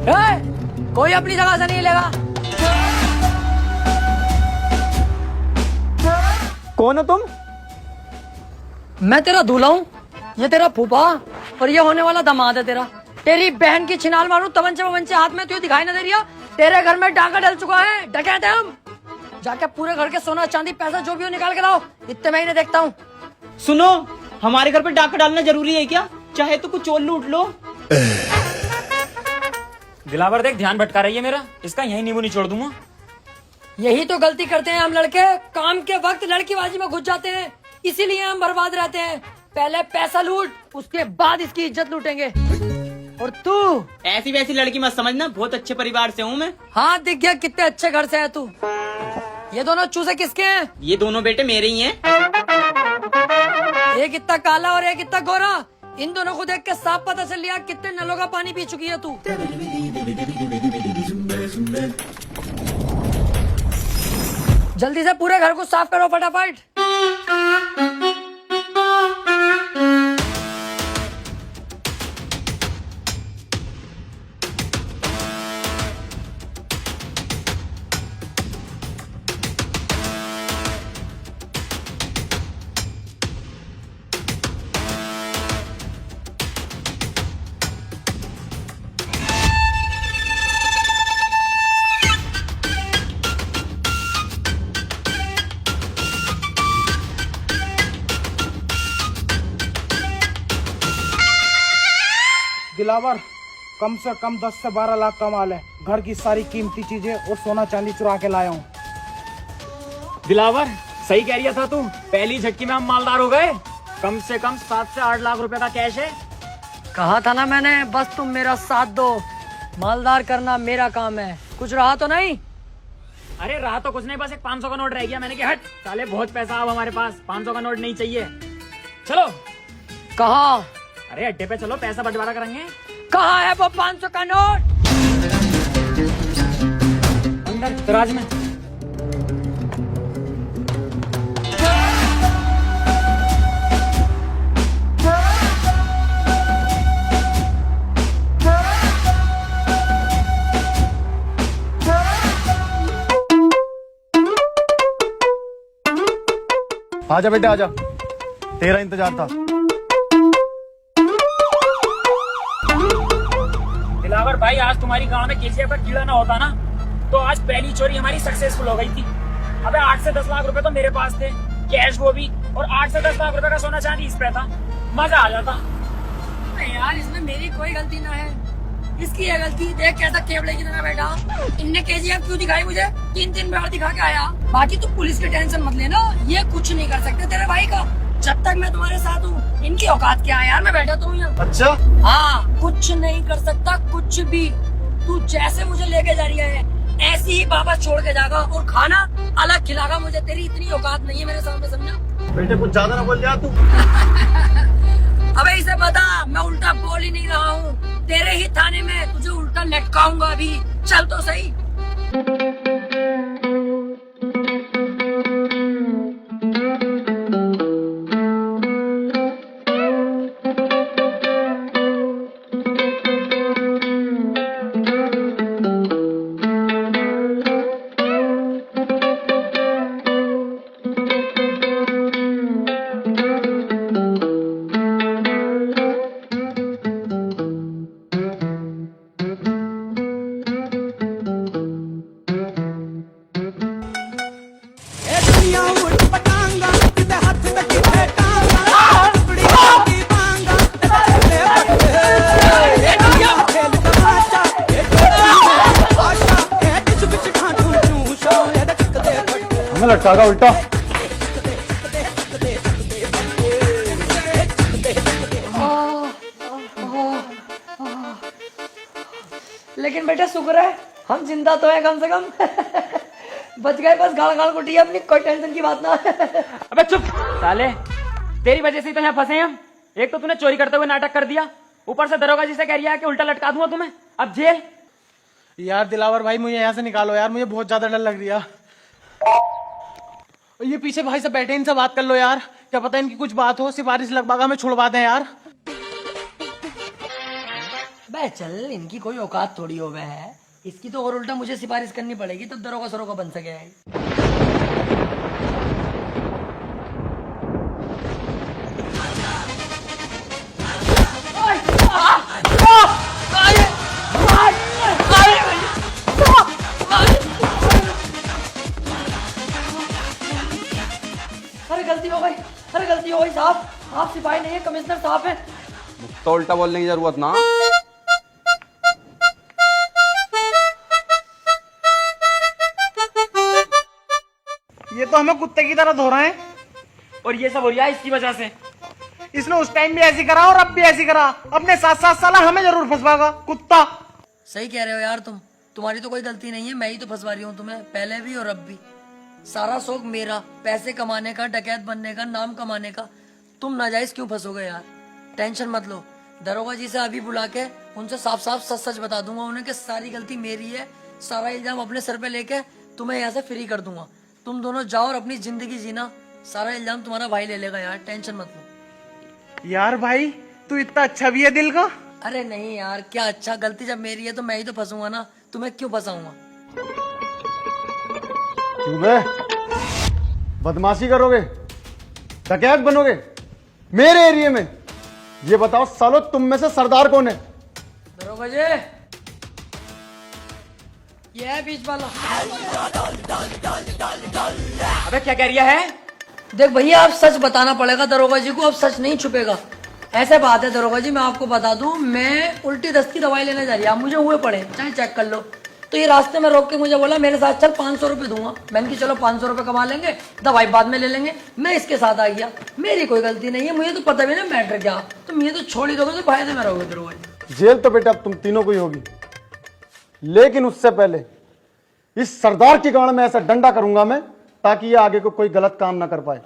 कोई अपनी जगह से नहीं लेगा। कौन हो तुम? मैं तेरा दूल्हा हूँ, ये तेरा फूफा और ये होने वाला दामाद है तेरा। तेरी बहन की छिनाल मारूं तवंचे वंचे हाथ में, तुझे दिखाई न दे रहा? तेरे घर में डाका डल चुका है, डकैत है हम। जाके पूरे घर के सोना चांदी पैसा जो भी हो निकाल के लाओ, इतने महीने देखता हूँ। सुनो, हमारे घर पे डाका डालना जरूरी है क्या? चाहे तो कुछ और लूट लो। दिलावर देख, ध्यान भटका रही है मेरा, इसका यही नींबू निचोड़ दूंगा। यही तो गलती करते हैं हम लड़के, काम के वक्त लड़कीबाजी में घुस जाते हैं, इसीलिए हम बर्बाद रहते हैं। पहले पैसा लूट, उसके बाद इसकी इज्जत लूटेंगे। और तू ऐसी वैसी लड़की मत समझना, बहुत अच्छे परिवार से हूँ मैं। हाँ दिख गया कितने अच्छे घर से है तू। ये दोनों चूजे किसके हैं? ये दोनों बेटे मेरे ही हैं। एक इतना काला और एक इतना गोरा, इन दोनों को देख के साफ पता चल लिया कितने नलों का पानी पी चुकी है तू। जल्दी से पूरे घर को साफ करो फटाफट। दिलावर, कम से कम 10 से 12 लाख का माल है। घर की सारी कीमती चीजें और सोना चांदी चुरा के लाया हूँ। दिलावर सही कह रही था तू, पहली झटकी में हम मालदार हो गए। कम से कम 7 से 8 लाख रुपए का कैश है। कहा था ना मैंने, बस तुम मेरा साथ दो, मालदार करना मेरा काम है। कुछ रहा तो नहीं? अरे रहा तो कुछ नहीं, बस एक 500 का नोट रह गया। मैंने कहा हट साले, बहुत पैसा अब हमारे पास, 500 का नोट नहीं चाहिए। चलो। कहा? अरे अड्डे पे चलो, पैसा बंटवारा करेंगे। कहाँ है वो 500 का नोट? अंदर दराज में। आजा बेटा आजा, तेरा इंतजार था। दिलावर भाई, आज तुम्हारी गांव में केजीएफ का कीड़ा ना होता ना, तो आज पहली चोरी हमारी सक्सेसफुल हो गई थी। अबे 8 से 10 लाख रुपए तो मेरे पास थे, कैश वो भी, और 8 से 10 लाख रुपए का सोना चांदी इस पे था, मजा आ जाता। नहीं यार, इसमें मेरी कोई गलती ना है, इसकी है गलती। देख कैसा केवड़े की तरह बैठा, इनने केजीएफ क्यों दिखाई मुझे? 3 बार दिखा के आया। बाकी तू पुलिस की टेंशन मत लेना, ये कुछ नहीं कर सकते तेरे भाई का, जब तक मैं तुम्हारे साथ हूँ। इनकी औकात क्या है यार, मैं बैठा तो हूँ यहाँ। अच्छा हाँ, कुछ नहीं कर सकता, कुछ भी। तू जैसे मुझे लेके जा रही है ऐसे ही वापस छोड़ के जाएगा, और खाना अलग खिलागा मुझे। तेरी इतनी औकात नहीं है मेरे सामने, समझा? बेटे कुछ ज्यादा ना बोल जा तू। अबे इसे बता, मैं उल्टा बोल ही नहीं रहा हूँ। तेरे ही थाने में तुझे उल्टा लटकाऊंगा अभी, चल तो सही। हमें लटका उल्टा। लेकिन बेटा शुक्र है हम जिंदा तो है कम से कम। बच गए, बस गाल गाल कुटी, अपनी कोई टेंशन की बात ना। अबे चुप साले, तेरी वजह से ही तो यहाँ फंसे हम। एक तो तूने चोरी करते हुए नाटक कर दिया, ऊपर से दरोगा जी से कह रही है कि उल्टा लटका दूंगा तुम्हें, अब जेल। यार दिलावर भाई, मुझे यहाँ से निकालो यार, मुझे बहुत ज्यादा डर लग रहा। ये पीछे भाई सब बैठे, इनसे बात कर लो यार, क्या पता इनकी कुछ बात हो, सिफारिश लगवा के हमें छुड़वा दें यार। बे चल, इनकी कोई औकात थोड़ी हो गए है। इसकी तो और उल्टा मुझे सिफारिश करनी पड़ेगी तब दरोगा सरोगा बन सके है। अरे गलती हो गई, अरे गलती हो गई साहब। आप सिपाही नहीं है, कमिश्नर साहब है। तो उल्टा बोलने की जरूरत ना। ये तो हमें कुत्ते की तरह धो रहे हैं। और ये सब हो रहा है इसकी वजह से। इसने उस टाइम भी ऐसी करा और अब भी ऐसी करा। अपने 7-7 साल हमें जरूर फंसवाएगा कुत्ता। सही कह रहे हो यार तुम। तुम्हारी तो कोई गलती नहीं है, मैं ही तो फंसवा रही हूँ तुम्हें, पहले भी और अब भी। सारा शौक मेरा, पैसे कमाने का, डकैत बनने का, नाम कमाने का। तुम नाजायज क्यों फंसोगे यार? टेंशन मत लो, दरोगा जी से अभी बुला के उनसे साफ साफ सच सच बता दूंगा उन्हें कि सारी गलती मेरी है। सारा इल्जाम अपने सर पे लेके तुम्हें यहाँ से फ्री कर दूंगा। तुम दोनों जाओ और अपनी जिंदगी जीना। सारा इल्जाम तुम्हारा भाई ले लेगा यार, टेंशन मत लो। यार भाई तू इतना अच्छा भी है दिल का। अरे नहीं यार, क्या अच्छा, गलती जब मेरी है तो मैं ही तो फंसूंगा ना, तुम्हें क्यों फंसाऊंगा? क्यों बे? बदमाशी करोगे, डकैत बनोगे मेरे एरिया में? ये बताओ सालो, तुम में से सरदार कौन है? दरोगा जी, ये है बीच वाला। अबे क्या कह रही है? देख भैया, आप सच बताना पड़ेगा दरोगा जी को, अब सच नहीं छुपेगा। ऐसे बात है दरोगा जी, मैं आपको बता दूं, मैं उल्टी दस्ती दवाई लेने जा रही है, आप मुझे हुए पड़े, चाहे चेक कर लो। तो ये रास्ते में रोक के मुझे बोला मेरे साथ चल, 500 रुपए दूंगा। मैंने कि चलो 500 रुपए कमा लेंगे, दवाई बाद में ले लेंगे। मैं इसके साथ आ गया, मेरी कोई गलती नहीं है, मुझे तो पता भी ना मैटर क्या। तुम ये तो छोड़ ही दोगे तो फायदे में रहोगे दरोगा जी। जेल तो बेटा अब तुम तीनों को ही होगी, लेकिन उससे पहले इस सरदार की गाड़ में ऐसा डंडा करूंगा मैं, ताकि ये आगे को कोई गलत काम ना कर पाए।